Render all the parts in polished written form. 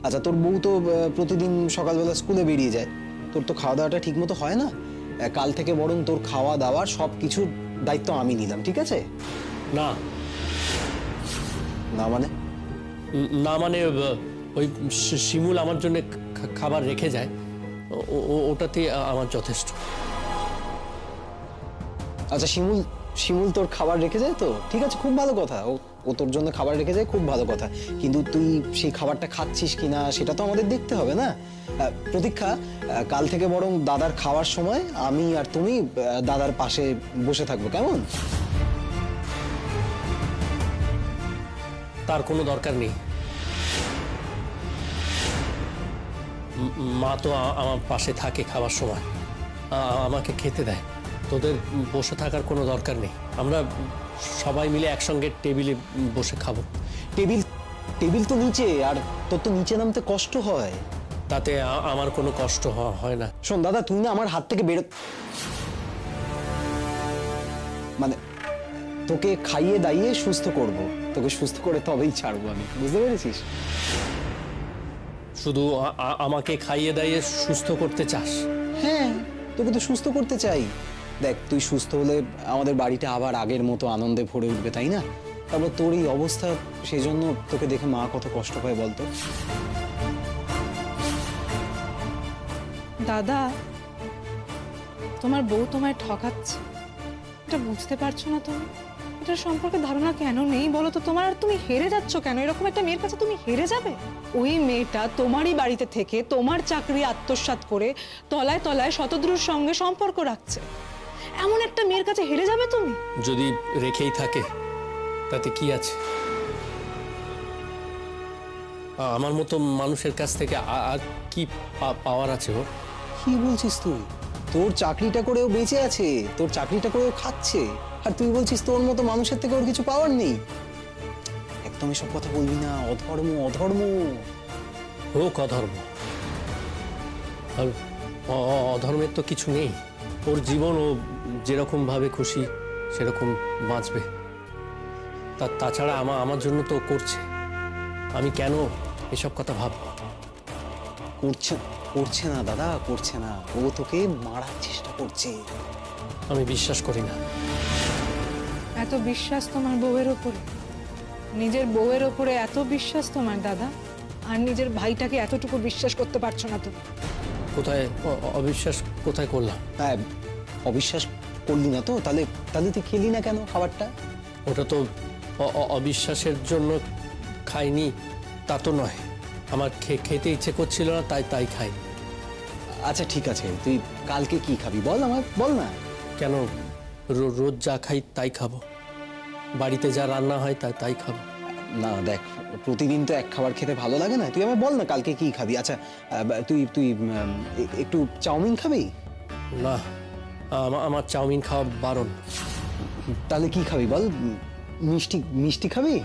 আচ্ছা, তোর বউ তো প্রতিদিন সকালবেলা স্কুলে বেরিয়ে যায়, তোর তো খাওয়া দাওয়াটা ঠিক মতো হয় না। কাল থেকে বরং তোর খাওয়া দাওয়ার সব কিছুর দায়িত্ব আমি নিলাম, ঠিক আছে? না না মানে? না মানে ওই শিমুল আমার জন্য খাবার রেখে যায়, ওটাতেই আমার যথেষ্ট। আচ্ছা, শিমুল শিমুল তোর খাবার রেখে যায় তো ঠিক আছে, খুব ভালো কথা। ও তোর জন্য খাবার রেখে যায়, খুব ভালো কথা। কিন্তু তুই সেই খাবারটা খাচ্ছিস কিনা সেটা তো আমাদের দেখতে হবে না। প্রতীক্ষা, কাল থেকে বরং দাদার খাওয়ার সময় আমি আর তুমি দাদার পাশে বসে থাকবো, কেমন? তার কোনো দরকার নেই। মা তো আমার পাশে থাকে খাবার সময়, আমাকে খেতে দেয়। তোদের বসে থাকার কোনো দরকার নেই, আমরা সবাই মিলে একসঙ্গে টেবিলে বসে খাবো। টেবিল টেবিল তো নিচে, আর তোর তো নিচে নামতে কষ্ট হয়। তাতে আমার কোনো কষ্ট হয় না। শোন দাদা, তুই না আমার হাত থেকে বেরো, মানে তোকে খাইয়ে দাইয়ে সুস্থ করব, তোকে সুস্থ করে তবেই ছাড়বো আমি, বুঝতে পেরেছিস? শুধু আমাকে খাইয়ে দাইয়ে সুস্থ করতে চাস? হ্যাঁ, তোকে তো সুস্থ করতে চাই। দেখ, তুই সুস্থ হলে আমাদের বাড়িটা আবার আগের মতো আনন্দে ভরে উঠবে, তাই না? তারপর তোর এই অবস্থা, সেই জন্য তোকে দেখে মা কত কষ্ট পায় বলতো। দাদা, তোমার বউ তোমায় ঠকাচ্ছে, এটা বুঝতে পারছো না তুমি? এটার সম্পর্কে ধারণা কেন নেই বলো তো তোমার? আর তুমি হেরে যাচ্ছ কেন? এরকম একটা মেয়ের কাছে তুমি হেরে যাবে? ওই মেয়েটা তোমারই বাড়িতে থেকে তোমার চাকরি আত্মসাৎ করে তলায় তলায় শতদ্রুর সঙ্গে সম্পর্ক রাখছে, এমন একটা মেয়ের কাছে হেরে যাবে তুমি? যদি রেখেই থাকে তাতে কি আছে? আমার মতো মানুষের কাছ থেকে আর কি পাওয়ার আছে ওর? কি বলছিস তুই? তোর চাকরিটা করেও বেঁচে আছে, তোর চাকরিটা করেও খাচ্ছে, আর তুই বলছিস তোর মতো মানুষের থেকে ওর কিছু পাওয়ার নেই? একদম এসব কথা বলবি না, অধর্ম অধর্ম। হোক অধর্ম, আর অধর্মের তো কিছু নেই। ওর জীবন ও যেরকম ভাবে খুশি সেরকম বাঁচবে। তাছাড়া আমার জন্য তো করছে, আমি কেন এসব কথা ভাববো? করছে না দাদা, করছে না। ও তোকে মারার চেষ্টা করছে। আমি বিশ্বাস করি না। এত বিশ্বাস তোমার বউয়ের ওপরে? নিজের বউয়ের ওপরে এত বিশ্বাস তোমার দাদা, আর নিজের ভাইটাকে এতটুকু বিশ্বাস করতে পারছো না তুমি? কোথায় অবিশ্বাস কোথায় করলাম? হ্যাঁ, অবিশ্বাস করলি না তো? তাহলে তাহলে তুই খেলি না কেন খাবারটা? ওটা তো অবিশ্বাসের জন্য খাইনি তা তো নয়, আমার খেতে ইচ্ছে করছিল না, তাই খাই। আচ্ছা ঠিক আছে, তুই কালকে কি খাবি বল, আমার বল না। কেন? রোজ যা খাই তাই খাবো, বাড়িতে যা রান্না হয় তাই খাবো। না দেখ, প্রতিদিন তো এক খাবার খেতে ভালো লাগে না, তুই আমার বল না কালকে কি খাবি। আচ্ছা, তুই তুই একটু চাউমিন খাবি? না, আমার চাউমিন খাওয়া বারণ। তাহলে কি খাবি বল? মিষ্টি মিষ্টি খাবি?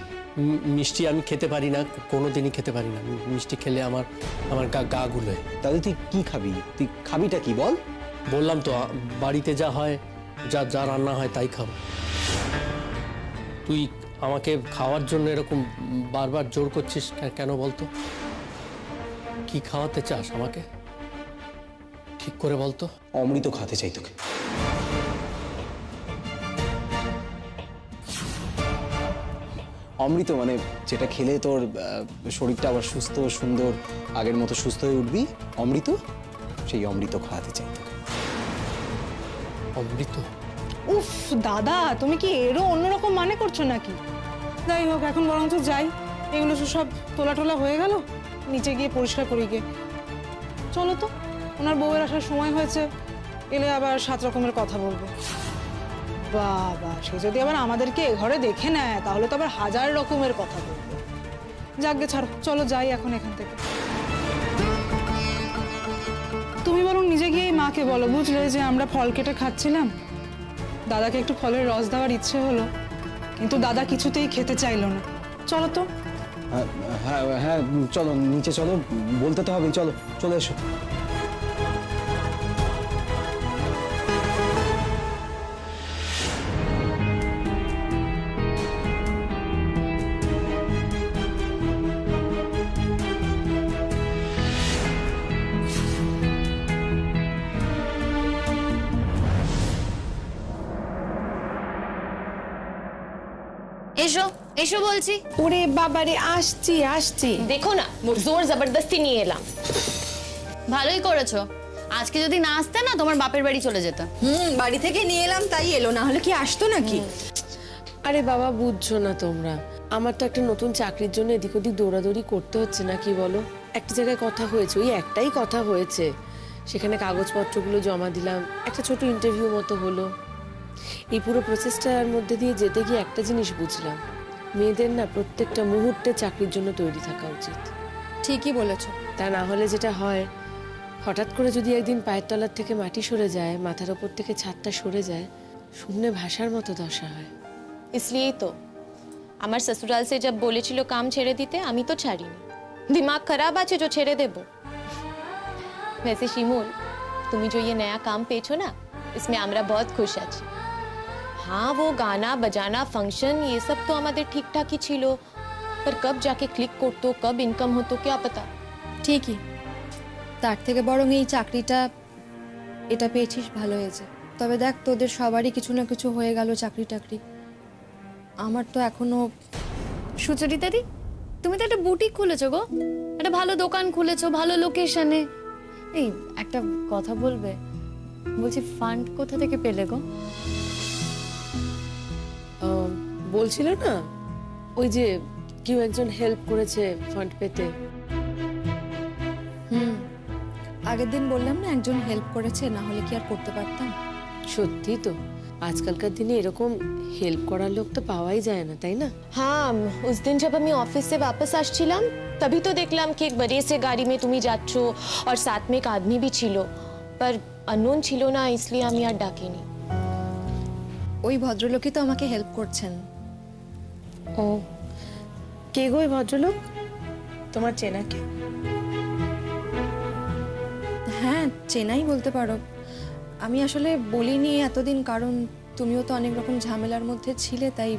মিষ্টি আমি খেতে পারি না, কোনোদিনই খেতে পারি না। মিষ্টি খেলে আমার গা গুলোয়। তাহলে তুই কি খাবি? তুই খাবিটা কি বল? বললাম তো, বাড়িতে যা হয়, যা রান্না হয় তাই খাবো। তুই আমাকে খাওয়ার জন্য এরকম বারবার জোর করছিস কেন বলতো? কি খাওয়াতে চাস আমাকে, ঠিক করে বলতো? অমৃত খাতে চাই তোকে। অমৃত মানে যেটা খেলে তোর শরীরটা আবার সুস্থ সুন্দর আগের মতো সুস্থ হয়ে উঠবি, অমৃত, সেই অমৃত খাওয়াতে চাই তোকে। অমৃত? উফ দাদা, তুমি কি এরও অন্যরকম মানে করছো নাকি? যাই হোক, এখন বরঞ্চ যাই, এগুলো সব তোলা টোলা হয়ে গেল, নিচে গিয়ে পরিষ্কার করি গিয়ে। চলো তো, ওনার বউয়ের আসার সময় হয়েছে, এলে আবার 7 রকমের কথা বলবে। বাবা, সে যদি আবার আমাদেরকে এ ঘরে দেখে নেয় তাহলে তো আবার 1000 রকমের কথা বলবে। যাকগে ছাড়ো, চলো যাই এখন এখান থেকে। তুমি বরং নিজে গিয়ে মাকে বলো, বুঝলে, যে আমরা ফল কেটে খাচ্ছিলাম, দাদাকে একটু ফলের রস দেওয়ার ইচ্ছে হলো, কিন্তু দাদা কিছুতেই খেতে চাইলো না। চলো তো। হ্যাঁ হ্যাঁ, চলো নিচে চলো, বলতে তো হবে, চলো চলে এসো। এসো এসো বলছি। ওরে বাবারে, আসছি আসছি। দেখো না জোর জবরদস্তি নিয়ে এলাম। ভালোই করেছো, আজকে যদি না আসতে না তোমার বাপের বাড়ি চলে যেতাম। বাড়ি থেকে নিয়ে এলাম তাই এলো, না হলে কি আসতো নাকি? আরে বাবা, বুঝছো না তোমরা, আমার তো একটা নতুন চাকরির জন্য এদিক ওদিক দৌড়াদৌড়ি করতে হচ্ছে না, কি বলো? একটা জায়গায় কথা হয়েছে, ওই একটাই কথা হয়েছে, সেখানে কাগজপত্রগুলো জমা দিলাম, একটা ছোট ইন্টারভিউ মতো হলো। এই পুরো প্রসেসটার মধ্যে দিয়ে যেতে গিয়ে একটা জিনিস বুঝলাম, মেয়েদের না প্রত্যেকটা মুহূর্তে চাকরির জন্য তৈরি থাকা উচিত। ঠিকই বলেছো। তা না হলে যেটা হয়, হঠাৎ করে যদি একদিন পায়ের তলার থেকে মাটি সরে যায়, মাথার ওপর থেকে ছাদটা সরে যায়, শূন্যে ভাষার মতো দশা হয়। इसलिए तो আমার ससुराल से जब বলেছিল কাম ছেড়ে দিতে, আমি তো ছাড়িনি। दिमाग खराब আছে जो ছেড়ে দেব। वैसे शिमूल, তুমি जो ये नया काम পেয়েছো না, इसमें আমরা बहुत खुश আছি। हाँ, वो गाना बजाना फंक्शन ये सब तो আমাদের ঠিকঠাকই ছিল, पर कब जाके क्लिक করতো, कब इनकम হতো क्या पता। ঠিকই, তার থেকে বরং এই চাকরিটা এটা পেয়েছিস ভালো হয়েছে। তবে দেখ, তোদের সবারই কিছু না কিছু হয়ে গেল চাকরি টাকরি, আমার তো এখনো। সুচরিতা দি, তুমি তো একটা বুটিক খুলেছো গো, একটা ভালো দোকান খুলেছো ভালো লোকেশনে। এই একটা কথা বলবে, বলছি ফান্ড কোথা থেকে পেলে গো? বলছিল না, ওই যে কেউ একজন হেল্প করেছে ফান্ড পেতে। আগের দিন বললাম না একজন হেল্প করেছে, না হলে কি আর করতে পারতাম? সত্যি তো, আজকালকার দিনে এরকম হেল্প করার লোক তো পাওয়াই যায় না, তাই না? हाँ, उस दिन जब আমি অফিস से वापस আসছিলাম, तभी तो দেখলাম कि एक बड़े से गाड़ी में তুমি যাচ্ছ और साथ में एक आदमी भी ছিল, पर अननोन ছিল না, इसलिए আমি আর ডাকিনি। ওই ভদ্রলোকই তো আমাকে হেল্প করছেন। ও, কে গো ওই ভদ্রলোক? তোমার চেনা কে? হ্যাঁ, চেনাই বলতে পারো। আমি আসলে বলিনি এতদিন, কারণ তুমিও তো অনেক রকম ঝামেলার মধ্যে ছিলে, তাই।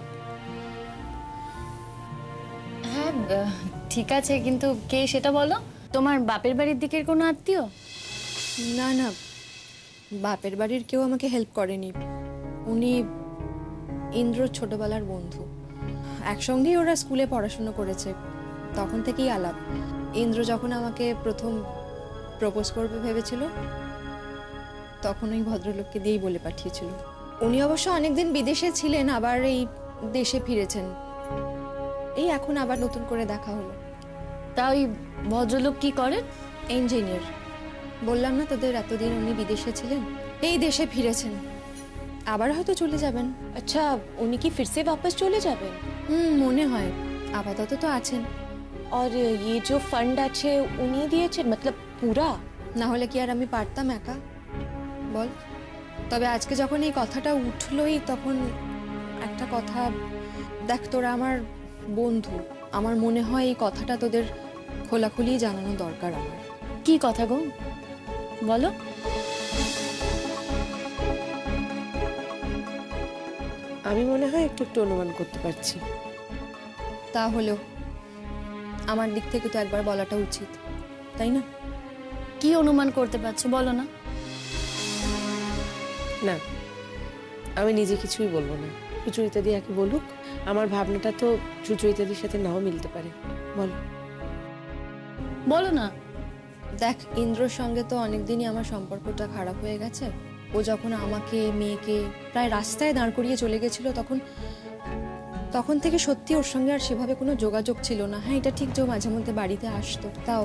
হ্যাঁ ঠিক আছে, কিন্তু কে সেটা বলো। তোমার বাপের বাড়ির দিকের কোনো আত্মীয়? না না, বাপের বাড়ির কেউ আমাকে হেল্প করেনি। উনি ইন্দ্রর ছোটবেলার বন্ধু, একসঙ্গেই ওরা স্কুলে পড়াশুনো করেছে, তখন থেকেই আলাপ। ইন্দ্র যখন আমাকে প্রথম প্রপোজ করবে ভেবেছিল, তখন ওই ভদ্রলোককে দিয়েই বলে পাঠিয়েছিল। উনি অবশ্য অনেকদিন বিদেশে ছিলেন, আবার এই দেশে ফিরেছেন, এই এখন আবার নতুন করে দেখা হলো। তা ওই ভদ্রলোক কি করেন? ইঞ্জিনিয়ার। বললাম না তোদের, এতদিন উনি বিদেশে ছিলেন, এই দেশে ফিরেছেন, আবার হয়তো চলে যাবেন। আচ্ছা, উনি কি फिर से वापस চলে যাবেন? মনে হয়, আপাতত তো আছেন। और ये जो फंड আছে উনি দিয়েছেন, मतलब পুরা? না হলে কি আর আমি পারতাম একা, বল? তবে আজকে যখন এই কথাটা উঠলোই, তখন একটা কথা, দেখ তোরা আমার বন্ধু, আমার মনে হয় এই কথাটা তোদের খোলাখুলি জানানো দরকার আমার। কি কথা গো, বলো। আমি মনে হয় একটু একটু অনুমান করতে পারছি। তাহলেও আমার দিক থেকে তো একবার বলাটা উচিত, তাই না? কি অনুমান করতে পারছো বলো না। না, আমি নিজে কিছুই বলবো না, সুচরিতা দি আগে বলুক। আমার ভাবনাটা তো সুচরিতা দির সাথে নাও মিলতে পারে, বলো। বলো না। দেখ, ইন্দ্রর সঙ্গে তো অনেকদিনই আমার সম্পর্কটা খারাপ হয়ে গেছে। ও যখন আমাকে মেয়েকে প্রায় রাস্তায় দাঁড় করিয়ে চলে গেছিল, তখন থেকে সত্যি ওর সঙ্গে আর সেভাবে কোনো যোগাযোগ ছিল না। হ্যাঁ, এটা ঠিক যে ও মাঝে মধ্যে বাড়িতে আসতো, তাও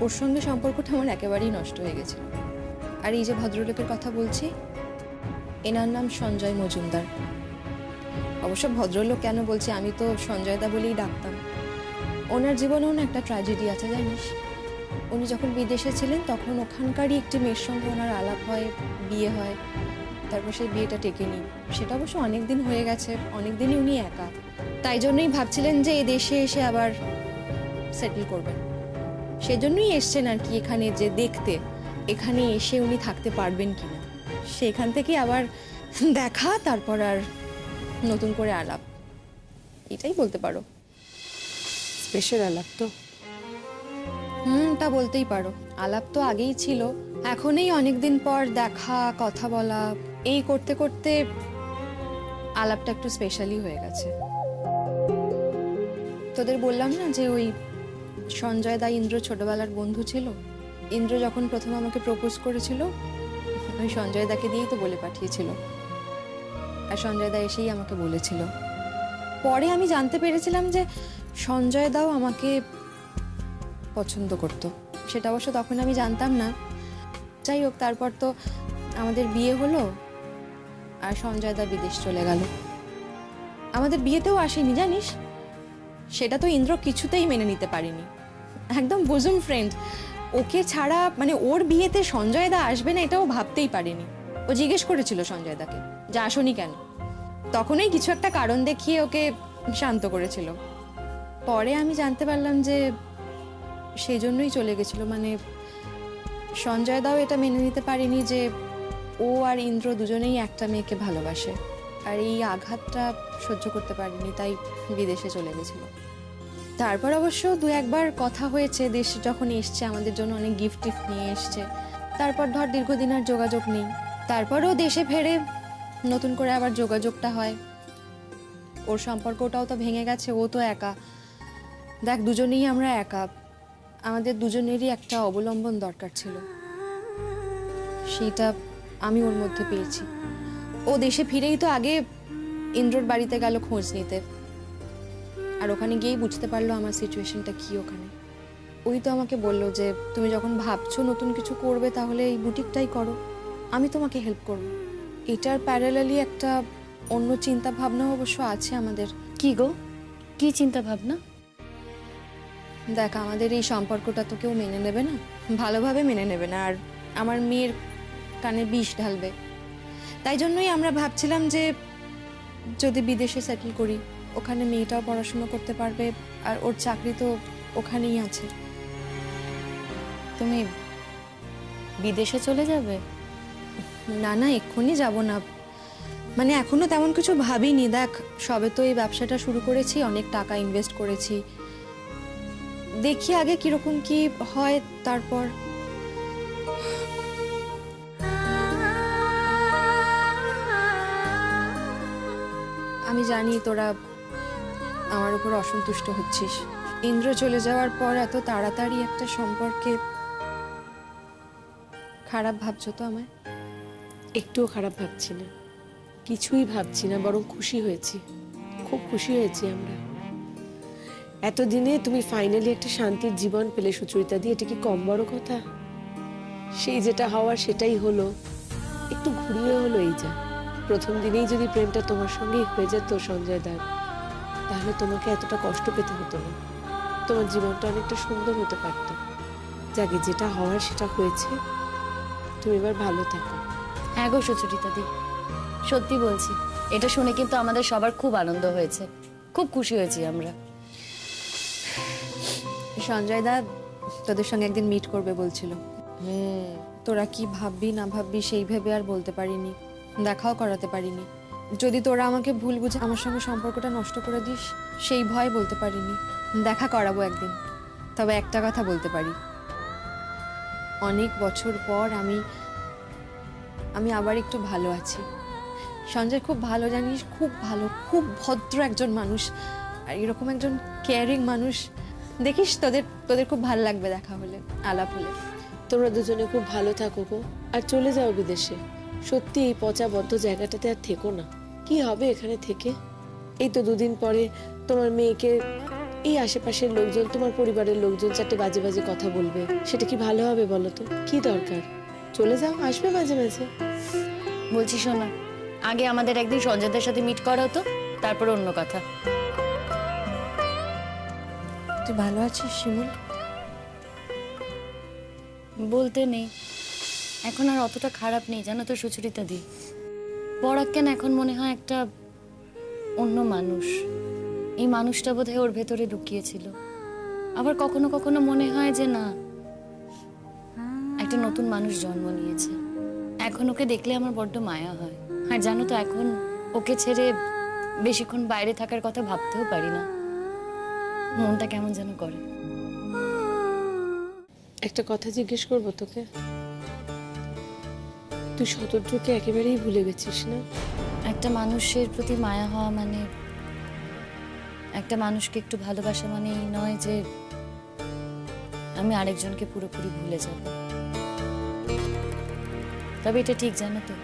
ওর সঙ্গে সম্পর্কটা আমার একেবারেই নষ্ট হয়ে গেছিল। আর এই যে ভদ্রলোকের কথা বলছি, এনার নাম সঞ্জয় মজুমদার। অবশ্য ভদ্রলোক কেন বলছি, আমি তো সঞ্জয়দা বলেই ডাকতাম। ওনার জীবনেও না একটা ট্র্যাজেডি আছে জানিস। উনি যখন বিদেশে ছিলেন, তখন ওখানকারই একটি মেয়ের সঙ্গে ওনার আলাপ হয়, বিয়ে হয়, তারপর সেই বিয়েটা টেকেনি। সেটা অবশ্য অনেক দিন হয়ে গেছে, অনেক দিনই উনি একা, তাই জন্যই ভাবছিলেন যে এই দেশে এসে আবার সেটেল করবেন। সেজন্যই এসছেন আর কি এখানে, যে দেখতে এখানে এসে উনি থাকতে পারবেন কিনা। সেখান থেকে আবার দেখা, তারপর আর নতুন করে আলাপ, এটাই বলতে পারো। স্পেশাল আলাপ তো। তা বলতেই পারো। আলাপ তো আগেই ছিল, এখন এই অনেকদিন পর দেখা, কথা বলা, এই করতে করতে আলাপটা একটু স্পেশালি হয়ে গেছে। তোদের বললাম না যে ওই সঞ্জয় দা ইন্দ্র ছোটবেলার বন্ধু ছিল। ইন্দ্র যখন প্রথম আমাকে প্রপোজ করেছিল ওই সঞ্জয় দাকে দিয়েই তো বলে পাঠিয়েছিল, আর সঞ্জয় দা এসেই আমাকে বলেছিল। পরে আমি জানতে পেরেছিলাম যে সঞ্জয় দাও আমাকে পছন্দ করতো, সেটা অবশ্য তখন আমি জানতাম না। যাই হোক, তারপর তো আমাদের বিয়ে হলো আর সঞ্জয় দা বিদেশ চলে গেল। আমাদের বিয়েতেও আসেনি জানিস, সেটা তো ইন্দ্র কিছুতেই মেনে নিতে পারেনি। একদম বুজুম ফ্রেন্ড, ওকে ছাড়া মানে ওর বিয়েতে সঞ্জয় দা আসবে না এটাও ভাবতেই পারেনি। ও জিজ্ঞেস করেছিল সঞ্জয় দাকে যে আসনি কেন, তখনই কিছু একটা কারণ দেখিয়ে ওকে শান্ত করেছিল। পরে আমি জানতে পারলাম যে সেই জন্যই চলে গেছিল, মানে সঞ্জয় দাও এটা মেনে নিতে পারেনি যে ও আর ইন্দ্র দুজনেই একটা মেয়েকে ভালোবাসে, আর এই আঘাতটা সহ্য করতে পারেনি, তাই বিদেশে চলে গেছিল। তারপর অবশ্য দু একবার কথা হয়েছে, দেশ যখন এসছে আমাদের জন্য অনেক গিফট টিফট নিয়ে এসছে। তারপর ধর দীর্ঘদিন আর যোগাযোগ নেই। তারপরও দেশে ফেরে নতুন করে আবার যোগাযোগটা হয়। ওর সম্পর্কটাও তো ভেঙে গেছে, ও তো একা। দেখ, দুজনেই আমরা একা, আমাদের দুজনেরই একটা অবলম্বন দরকার ছিল, সেইটা আমি ওর মধ্যে পেয়েছি। ও দেশে ফিরেই তো আগে ইন্দ্রর বাড়িতে গেল খোঁজ নিতে, আর ওখানে গিয়েই বুঝতে পারলো আমার সিচুয়েশনটা কি ওখানে। ওই তো আমাকে বললো যে তুমি যখন ভাবছো নতুন কিছু করবে তাহলে এই বুটিকটাই করো, আমি তোমাকে হেল্প করব। এটার প্যারালালি একটা অন্য চিন্তা ভাবনা অবশ্য আছে আমাদের। কি গো, কি চিন্তা ভাবনা? দেখ, আমাদের এই সম্পর্কটা তো কেউ মেনে নেবে না, ভালোভাবে মেনে নেবে না, আর আমার মেয়ের কানে বিষ ঢালবে। তাই জন্যই আমরা ভাবছিলাম যে যদি বিদেশে সেটেল করি, ওখানে মেয়েটাও পড়াশোনা করতে পারবে, আর ওর চাকরি তো ওখানেই আছে। তুমি বিদেশে চলে যাবে? না না, এক্ষুনি যাব না, মানে এখনো তেমন কিছু ভাবিনি। দেখ, সবে তো এই ব্যবসাটা শুরু করেছি, অনেক টাকা ইনভেস্ট করেছি, দেখি আগে কিরকম কি হয় তারপর। আমি জানি তোরা আমার উপর অসন্তুষ্ট হচ্ছিস। ইন্দ্র চলে যাওয়ার পর এত তাড়াতাড়ি একটা সম্পর্কে খারাপ ভাবছো তো আমায়? একটুও খারাপ ভাবছি না, কিছুই ভাবছি না, বরং খুশি হয়েছি, খুব খুশি হয়েছি আমরা। এতদিনে তুমি ফাইনালি একটা শান্তির জীবন পেলে সুচরিতা দিয়ে, এটা কি কম বড় কথা? সেই যেটা হওয়ার সেটাই হলো, একটু ঘুরিয়ে হলো। এই যা প্রথম দিনেই যদি প্রেমটা তোমার সঙ্গেই হয়ে যেত সঞ্জয় দার, তাহলে তোমাকে এতটা কষ্ট পেতে হতো না, তোমার জীবনটা অনেকটা সুন্দর হতে পারত। যাকে যেটা হওয়ার সেটা হয়েছে, তুমি এবার ভালো থাকো। হ্যাঁ গো সুচরিতা দি, সত্যি বলছি, এটা শুনে কিন্তু আমাদের সবার খুব আনন্দ হয়েছে, খুব খুশি হয়েছি আমরা। সঞ্জয় দা তোদের সঙ্গে একদিন মিট করবে বলছিল। তোরা কি ভাববি না ভাববি সেই ভেবে আর বলতে পারিনি, দেখাও করাতে পারিনি। যদি তোরা আমাকে ভুল বুঝে আমার সঙ্গে সম্পর্কটা নষ্ট করে দিস, সেই ভয় বলতে পারিনি। দেখা করাবো একদিন। তবে একটা কথা বলতে পারি, অনেক বছর পর আমি আবার একটু ভালো আছি। সঞ্জয় খুব ভালো, জানিস, খুব ভালো, খুব ভদ্র একজন মানুষ, আর এরকম একজন কেয়ারিং মানুষ। দেখিস, তোদের খুব ভালো লাগবে দেখা হলে, আলাপ হলে। তোমরা দুজনে খুব ভালো থাকো গো, আর চলে যাও বিদেশে। সত্যি এই পচা বদ্ধ জায়গাটাতে আর থেকো না, কি হবে এখানে থেকে? এই তো দুদিন পরে তোমার মেয়েকে এই আশেপাশের লোকজন, তোমার পরিবারের লোকজন চারটে বাজে বাজে কথা বলবে, সেটা কি ভালো হবে বলো তো? কি দরকার? চলে যাও, আসবে মাঝে মাঝে। বলছি শোনো, আগে আমাদের একদিন সঞ্জয়দের সাথে মিট করা হতো, তারপর অন্য কথা। তুই ভালো আছিস শিমুল? বলতে নেই, এখন আর অতটা খারাপ নেই জানো তো সুচরিতা দি। পরাক্কেন এখন মনে হয় একটা অন্য মানুষ, এই মানুষটা বোধহয় ওর ভেতরে লুকিয়েছিল। আবার কখনো কখনো মনে হয় যে না, একটা নতুন মানুষ জন্ম নিয়েছে। এখন ওকে দেখলে আমার বড্ড মায়া হয়। আর জানো তো, এখন ওকে ছেড়ে বেশিক্ষণ বাইরে থাকার কথা ভাবতেও পারি না, মনটা কেমন যেন করে। একটা কথা জিজ্ঞেস করবো তোকে, তুই শতদ্রুকে একেবারেই ভুলে গেছিস না? একটা মানুষের প্রতি মায়া হওয়া মানে একটা মানুষকে একটু ভালোবাসা মানে এই নয় যে আমি আরেকজনকে পুরোপুরি ভুলে যাব। তবে এটা ঠিক জানো তো,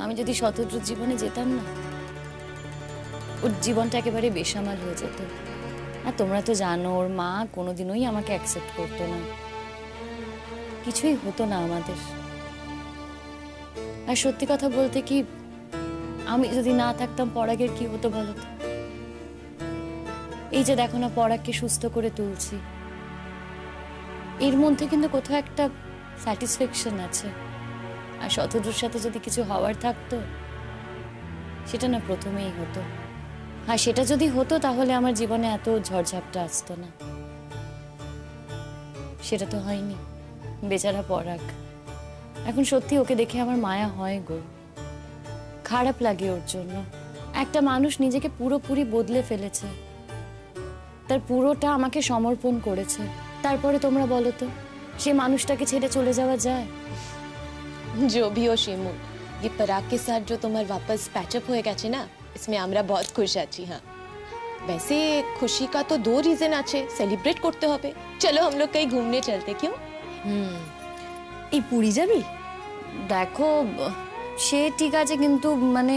আমি যদি শতদ্রুর জীবনে যেতাম না, ওর জীবনটা একেবারে বেসামাল হয়ে যেত। আর তোমরা তো জানো ওর মা কোনোদিনই আমাকে অ্যাকসেপ্ট করতো না, কিছুই হতো না আমাদের। আর সত্যি কথা বলতে কি, আমি যদি না থাকতাম পরাগের কি হতো বলো তো? এই যে দেখো না, পরাগকে সুস্থ করে তুলছি, এর মধ্যে কিন্তু কোথাও একটা স্যাটিসফ্যাকশন আছে। আর শতদ্রুর সাথে যদি কিছু হওয়ার থাকতো, সেটা না প্রথমেই হতো। আর সেটা যদি হতো তাহলে আমার জীবনে এত ঝড়ঝাপটা আসতো না। সেটা তো হয়নি। বেচারা পরাগ, এখন সত্যি ওকে দেখে আমার মায়া হয় গো, খারাপ লাগে ওর জন্য। একটা মানুষ নিজেকে পুরোপুরি বদলে ফেলেছে, তার পুরোটা আমাকে সমর্পণ করেছে, তারপরে তোমরা বলো তো সে মানুষটাকে ছেড়ে চলে যাওয়া যায়? जो भी हो शिमूल, ये पराग के साथ जो तुम्हारे वापस पैचअप हो गया ना, इसमें আমরা बहुत खुश আছি। হ্যাঁ, वैसे खुशी का तो 2 रीजन আছে, सेलिब्रेट করতে হবে। चलो हम लोग कहीं घूमने चलते, क्यों? এই পুরী যাবি? দেখো, সে ঠিক আছে, কিন্তু মানে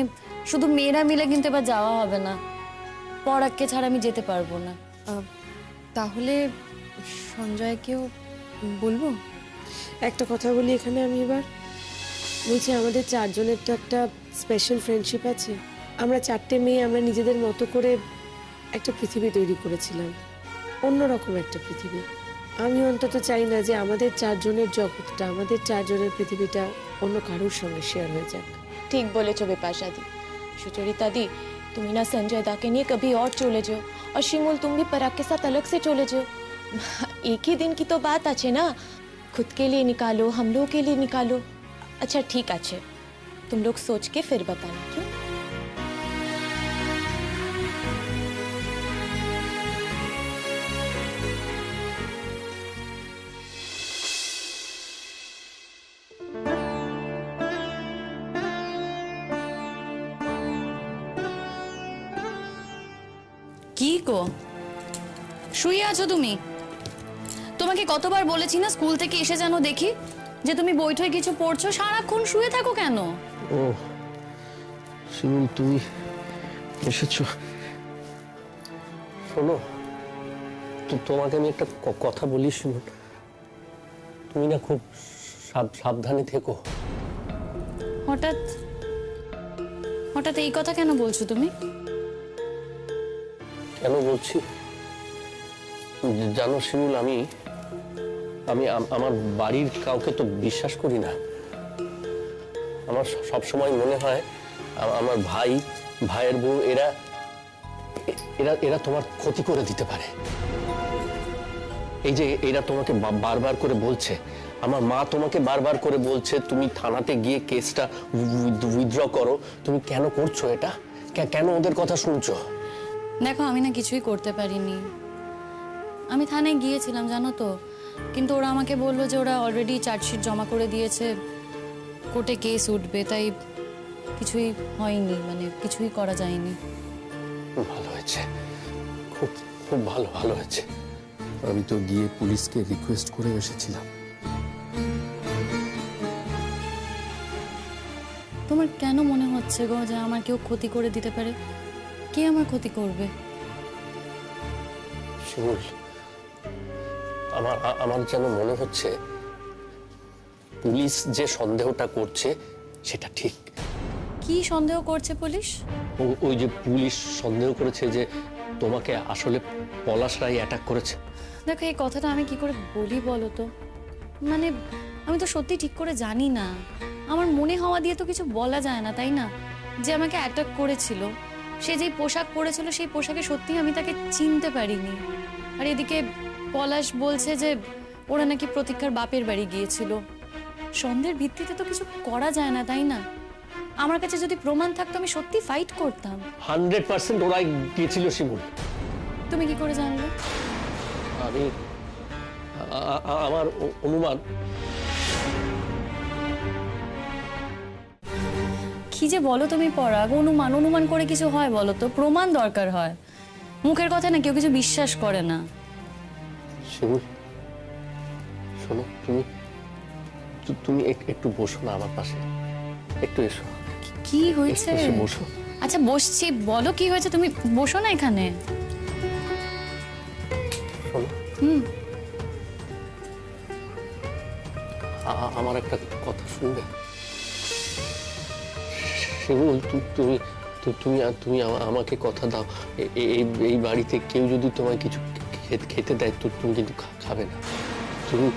শুধু মেয়েরা মিলে কিন্তু এবার যাওয়া হবে না। পরাগকে ছাড়া আমি যেতে পারবো না। তাহলে সঞ্জয়কেও বলবো? একটা কথা বলি এখানে আমি এবার, বলছি আমাদের চারজনের তো একটা স্পেশাল ফ্রেন্ডশিপ আছে। আমরা 4টে মেয়ে, আমরা নিজেদের মতো করে একটা পৃথিবী তৈরি করেছিলাম, অন্যরকম একটা পৃথিবী। আমি অন্তত চাই না যে আমাদের চারজনের জগৎটা, আমাদের চারজনের পৃথিবীটা অন্য কারোর সঙ্গে শেয়ার হয়ে যাক। ঠিক বলেছো বিপাশা दी। সুচরিতা दी, তুমি না संजय दा के लिए कभी और चले जाओ, और शिमूल तुम भी पराग के साथ अलग से चले जाओ। एक ही दिन की तो बात আছে ना, खुद के लिए निकालो, हम लोग के लिए निकालो। अच्छा ठीक আছে, तुम लोग सोच के फिर बताना, क्यों? কি গো, শুয়ে আছো তুমি? তোমাকে কতবার বলেছি না স্কুল থেকে এসে যেন দেখি যে তুমি বইঠই কিছু পড়ছো, সারাক্ষণ শুয়ে থাকো কেন? ও শিমুল, তুমি এসেছো। শোনো, তোমাকে আমি একটা কথা বলি শিমুল, তুমি না খুব সাবধানে থেকো। হঠাৎ হঠাৎ এই কথা কেন বলছো তুমি? কেন বলছি জানো শিমুল, আমি আমার বাড়ির কাউকে তো বিশ্বাস করি না। আমার সব সময় মনে হয় আমার ভাইয়ের বউ এরা এরা এরা তোমার ক্ষতি করে দিতে পারে। এই যে এরা তোমাকে বারবার করে বলছে, আমার মা তোমাকে বারবার করে বলছে তুমি থানাতে গিয়ে কেসটা উইথড্র করো, তুমি কেন করছো এটা? কেন ওদের কথা শুনছো? দেখো, আমি না কিছুই করতে পারিনি। আমি থানায় গিয়েছিলাম জানো তো, কিন্তু ওরা আমাকে বললো যে ওরা অলরেডি চার্জশিট জমা করে দিয়েছে, কোর্টে কেস উঠবে, তাই কিছুই হয়নি, মানে কিছুই করা যায়নি। ভালো হয়েছে, খুব খুব ভালো হয়েছে। আমি তো গিয়ে পুলিশকে রিকোয়েস্ট করে এসেছিলাম। তোমার কেন মনে হচ্ছে গো যে আমার কেউ ক্ষতি করে দিতে পারে? কে আমার ক্ষতি করবে? শিমুল, আমার যেন মনে হচ্ছে পুলিশ যে সন্দেহটা করছে সেটা ঠিক। কি সন্দেহ করছে পুলিশ? ওই যে পুলিশ সন্দেহ করেছে যে তোমাকে আসলে পলাশ রায় অ্যাটাক করেছে। দেখো, এই কথাটা আমি কি করে বলি বলো তো? মানে আমি তো সত্যি ঠিক করে জানি না, আমার মনে হওয়া দিয়ে তো কিছু বলা যায় না, তাই না? যে আমাকে অ্যাটাক করেছিল, সে যেই পোশাক পরেছিল সেই পোশাকে সত্যি আমি তাকে চিনতে পারিনি। আর এদিকে পলাশ বলছে যে ওরা নাকি প্রতীক্ষার বাপের বাড়ি গিয়েছিল। সন্দেহের ভিত্তিতে তো কিছু করা যায় না, তাই না? আমার কাছে যদি প্রমাণ থাকতো আমি সত্যি ফাইট করতাম। 100% ওরাই গিয়েছিল শিমুল। তুমি কি করে জানলে? আমি আমার অনুমান। কি যে বলো তুমি পরাগ, অনুমান করে কিছু হয় বলো তো? প্রমাণ দরকার হয়। মুখের কথা না কেউ কিছু বিশ্বাস করে না। শিমুল শোনো, তুমি তুমি একটু বসো না আমার পাশে, একটু এসো, কি হয়েছে? এসে বসো। আচ্ছা বসছি, বলো কি হয়েছে, তুমি বসো না এখানে। শোনো, আমার একটা কথা শুনবে? শিমুল, তুমি তুমি তুমি আমাকে কথা দাও, এই বাড়িতে কেউ যদি তোমায় কিছু খেতে দেয় তো তুমি কিন্তু খাবে না। তুমি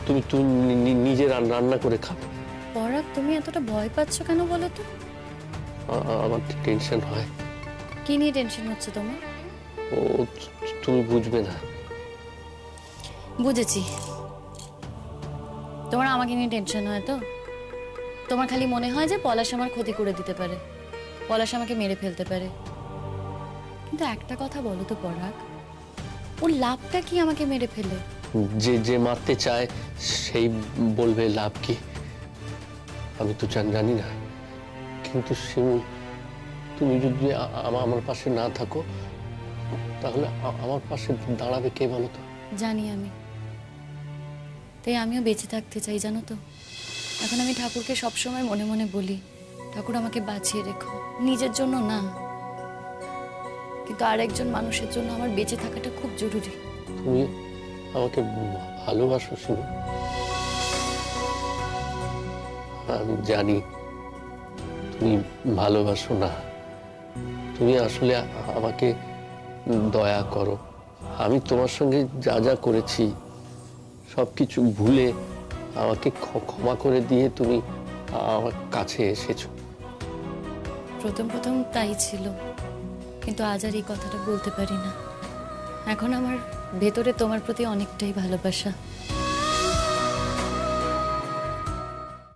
তুমি তুমি নিজে রান্না করে খাবে। পরাগ, তুমি এতটা ভয় পাচ্ছ কেন বলো তো? আমার টেনশন হয়। কি নিয়ে টেনশন হচ্ছে তোমার? ও তুমি বুঝবে না। বুঝেছি, তোমার আমাকে নিয়ে টেনশন হয় তো? তোমার খালি মনে হয় যে পলাশ আমার ক্ষতি করে দিতে পারে, পলাশ আমাকে মেরে ফেলতে পারে। কিন্তু একটা কথা বলো তো পরাগ, ওর লাভটা কি আমাকে মেরে ফেলে? যে যে মারতে চায় সেই বলবে লাভ কি, আমি তো জানি না। কিন্তু শিমুল, তুমি যদি আমার পাশে না থাকো তাহলে আমার পাশে দাঁড়াবে কে বলো তো? জানি আমি, তাই আমিও বেঁচে থাকতে চাই জানো তো। এখন আমি ঠাকুরকে সবসময় মনে মনে বলি, ঠাকুর আমাকে বাঁচিয়ে রেখো, নিজের জন্য না কিন্তু আরেকজন মানুষের জন্য আমার বেঁচে থাকাটা খুব জরুরি। তুমি আমাকে ভালোবাসো শিমুল, আমি জানি তুমি ভালোবাসো না, তুমি আসলে আমাকে দয়া করো। আমি তোমার সঙ্গে যা যা করেছি সবকিছু ভুলে আমাকে ক্ষমা করে দিয়ে তুমি আমার কাছে এসেছো। প্রথম প্রথম তাই ছিল, কিন্তু আজ আর এই কথাটা বলতে পারি না। এখন আমার ভেতরে তোমার প্রতি অনেকটাই ভালোবাসা।